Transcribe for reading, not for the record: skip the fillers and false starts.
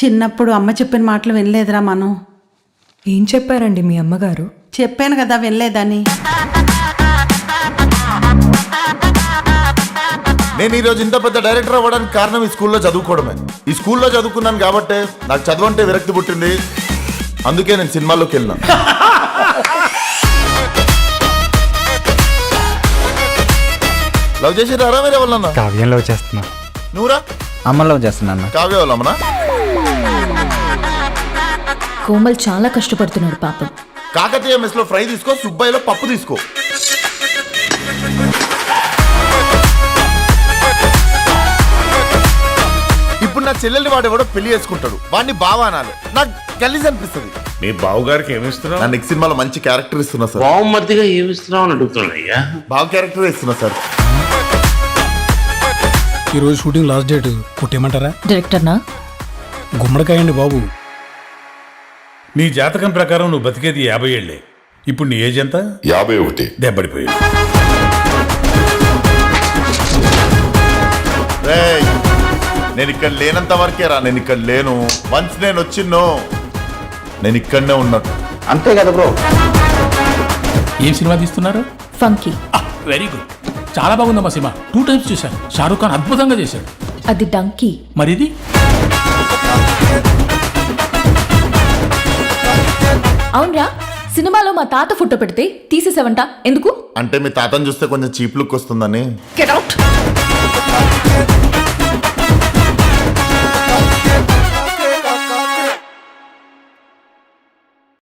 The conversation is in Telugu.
చిన్నప్పుడు అమ్మ చెప్పిన మాటలు వినలేదురా మనం. ఏం చెప్పారండి మీ అమ్మగారు? చెప్పాను కదా వినలేదని. నేను ఈరోజు ఇంత పెద్ద డైరెక్టర్ అవ్వడానికి కారణం ఈ స్కూల్లో చదువుకోవడమే. ఈ స్కూల్లో చదువుకున్నాను కాబట్టి నాకు చదువు అంటే విరక్తి పుట్టింది. అందుకే నేను సినిమాల్లోకి వెళ్ళినా. లవ్ చేసి రారా వేరే వాళ్ళన్నా? కావ్యం లవ్ చేస్తున్నా. నువ్వురా? అమ్మ లవ్ చేస్తున్నా. కావ్య వాళ్ళమ్మనా? కోమల్ చాలా కష్టపడుతున్నాడు పాపం. కాకతీయ మెస్ లో ఫ్రై తీసుకో, సుబ్బయ్యలో పప్పు తీసుకో. ఇప్పుడు నా చెల్లెల్ని వాడెవడో పెళ్లి చేసుకుంటాడు, వాడిని బావా అనాలి. నాకు గలీజ్ అనిపిస్తుంది. మీ బావగారికి ఏమిస్తున్నావు? నా నెక్స్ట్ సినిమాలో మంచి క్యారెక్టర్ ఇస్తున్నా సార్. బావమర్దిగా ఏమిస్తున్నావు అని అడుగుతున్నాయ్యా. బావ క్యారెక్టర్ ఇస్తున్నా సార్. ఈరోజు షూటింగ్ లాస్ట్ డేట్, కొట్టేయమంటారా? డైరెక్టర్నా? గుమ్మడికాయ అండి బాబు. నీ జాతకం ప్రకారం నువ్వు బతికేది 50 ఏళ్లే. ఇప్పుడు నీ ఏజ్ ఎంత? 51. దెబ్బడిపోయాడు. రేయ్, నేను ఇక్కడ లేనంత వరకే రా. నేను ఇక్కడ లేను. వన్స్ నేను వచ్చిన్నో నేను ఇక్కడనే ఉన్నట్టు. అంతే కదా బ్రో. ఏం సినిమా తీస్తున్నారు? ఫంకీ. వెరీ గుడ్, చాలా బాగుందమ్మా సినిమా. 2 times చూశాను. షారూఖ్ ఖాన్ అద్భుతంగా చేశాడు. అది డంకీ. మరిది అవునరా, సినిమాలో మా తాత ఫోటో పెడితే తీసేసావంట, ఎందుకు? అంటే మీ తాతను చూస్తే కొంచెం చీప్ లుక్ వస్తుందని. Get out.